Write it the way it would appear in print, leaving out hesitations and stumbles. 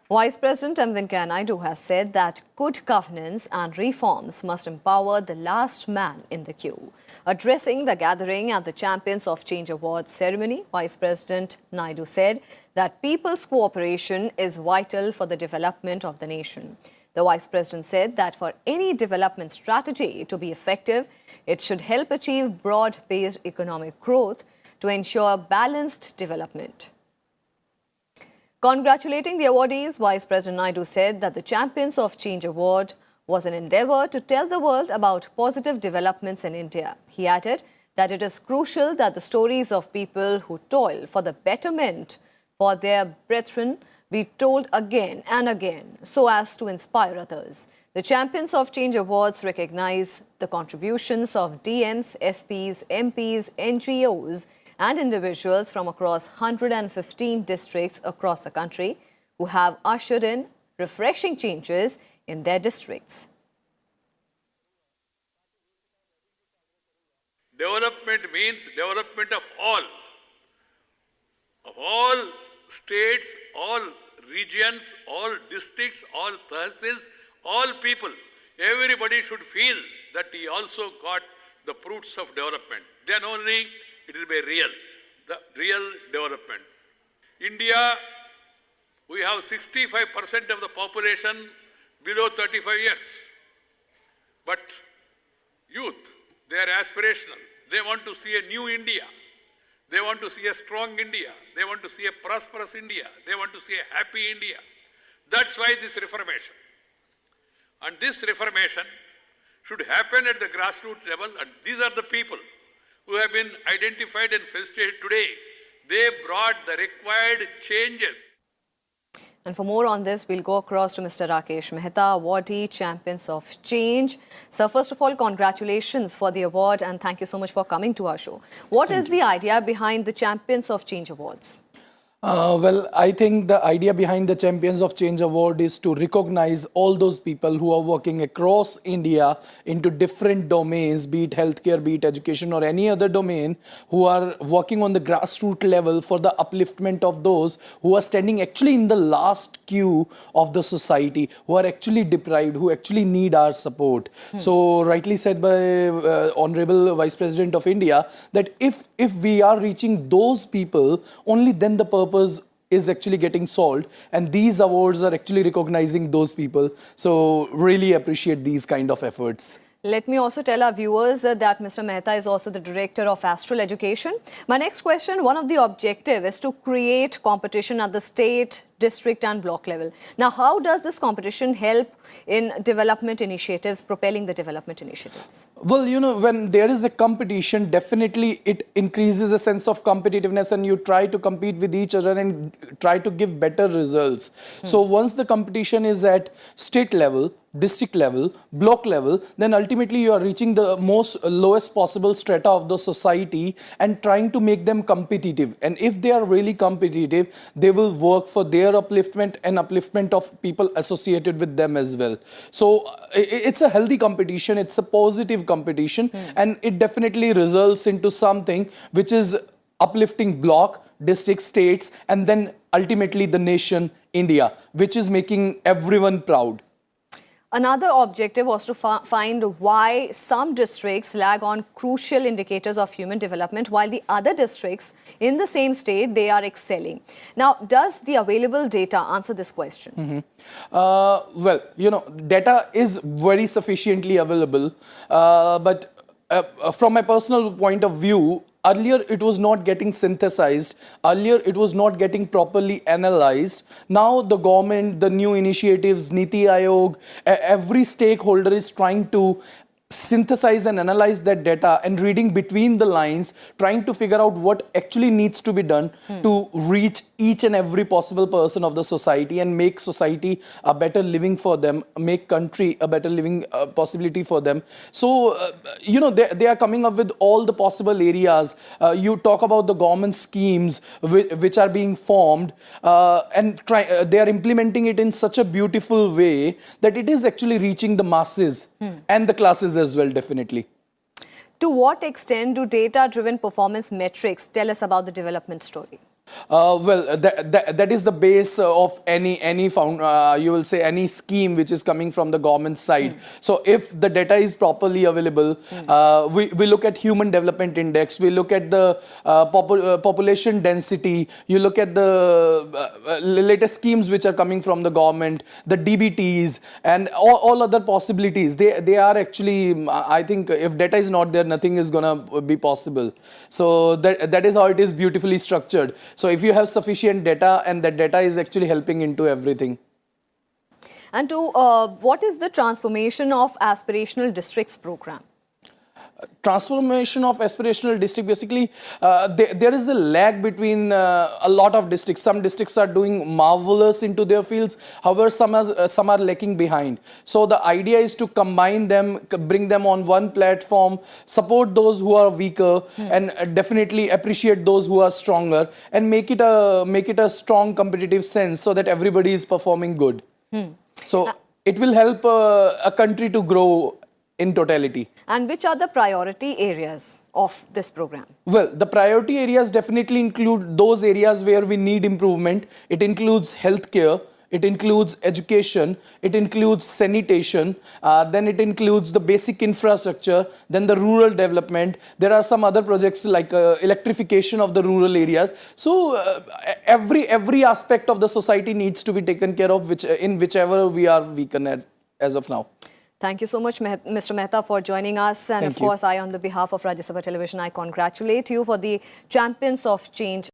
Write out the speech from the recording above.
Vice President Venkaiah Naidu has said that good governance and reforms must empower the last man in the queue. Addressing the gathering at the Champions of Change Awards ceremony, Vice President Naidu said that people's cooperation is vital for the development of the nation. The Vice President said that for any development strategy to be effective, it should help achieve broad-based economic growth to ensure balanced development. Congratulating the awardees, Vice President Naidu said that the Champions of Change Award was an endeavour to tell the world about positive developments in India. He added that it is crucial that the stories of people who toil for the betterment for their brethren be told again and again so as to inspire others. The Champions of Change Awards recognize the contributions of DMs, SPs, MPs, NGOs and individuals from across 115 districts across the country who have ushered in refreshing changes in their districts. Development means development of all states, all regions, all districts, all tahsils, all people. Everybody should feel that he also got the fruits of development. Then only it will be the real development. India, we have 65% of the population below 35 years. But youth, they are aspirational. They want to see a new India. They want to see a strong India. They want to see a prosperous India. They want to see a happy India. That's why this reformation. And this reformation should happen at the grassroots level, and these are the people who have been identified and felicitated today. They brought the required changes. And for more on this, we'll go across to Mr. Rakesh Mehta, Awardee, Champions of Change. Sir, first of all, congratulations for the award and thank you so much for coming to our show. What is the idea behind the Champions of Change Awards? Well, I think the idea behind the Champions of Change Award is to recognize all those people who are working across India into different domains, be it healthcare, be it education or any other domain, who are working on the grassroots level for the upliftment of those who are standing actually in the last queue of the society, who are actually deprived, who actually need our support. So rightly said by Honorable Vice President of India that if we are reaching those people, only then the purpose is actually getting solved, and these awards are actually recognizing those people. So really appreciate these kind of efforts. Let me also tell our viewers that Mr. Mehta is also the Director of ASTRAL Education. My next question, one of the objectives is to create competition at the state, district and block level. Now, how does this competition help in development initiatives, propelling the development initiatives? Well, you know, when there is a competition, definitely it increases a sense of competitiveness and you try to compete with each other and try to give better results. So once the competition is at state level, district level, block level, then ultimately you are reaching the lowest possible strata of the society and trying to make them competitive. And if they are really competitive, they will work for their upliftment and upliftment of people associated with them as well. So it's a healthy competition, it's a positive competition, and it definitely results into something which is uplifting block, district, states, and then ultimately the nation, India, which is making everyone proud. Another objective was to find why some districts lag on crucial indicators of human development, while the other districts in the same state, they are excelling. Now, does the available data answer this question? Well, you know, data is very sufficiently available, but from my personal point of view, earlier it was not getting synthesized, earlier it was not getting properly analyzed. Now the government, the new initiatives, Niti Aayog, every stakeholder is trying to synthesize and analyze that data and reading between the lines, trying to figure out what actually needs to be done to reach each and every possible person of the society and make society a better living for them, make country a better living possibility for them. So, you know, they are coming up with all the possible areas. You talk about the government schemes which are being formed and they are implementing it in such a beautiful way that it is actually reaching the masses and the classes as well, definitely. To what extent do data-driven performance metrics tell us about the development story? That is the base of any you will say any scheme which is coming from the government side. So if the data is properly available, we look at human development index, we look at the population density, you look at the latest schemes which are coming from the government, the DBTs and all other possibilities. They are actually, I think if data is not there, nothing is gonna be possible. So that is how it is beautifully structured. So if you have sufficient data, and that data is actually helping into everything. And to what is the transformation of aspirational districts program? Transformation of aspirational district, basically there is a lag between a lot of districts. Some districts are doing marvelous into their fields, however some are lacking behind. So the idea is to combine them, bring them on one platform, support those who are weaker and definitely appreciate those who are stronger, and make it a strong competitive sense so that everybody is performing good. So it will help a country to grow in totality. And which are the priority areas of this program? Well, the priority areas definitely include those areas where we need improvement. It includes healthcare, it includes education, it includes sanitation, then it includes the basic infrastructure, then the rural development. There are some other projects like electrification of the rural areas. So every aspect of the society needs to be taken care of, in whichever we are weakened at as of now. Thank you so much, Mr. Mehta, for joining us. And of course, on the behalf of Rajya Sabha Television, I congratulate you for the Champions of Change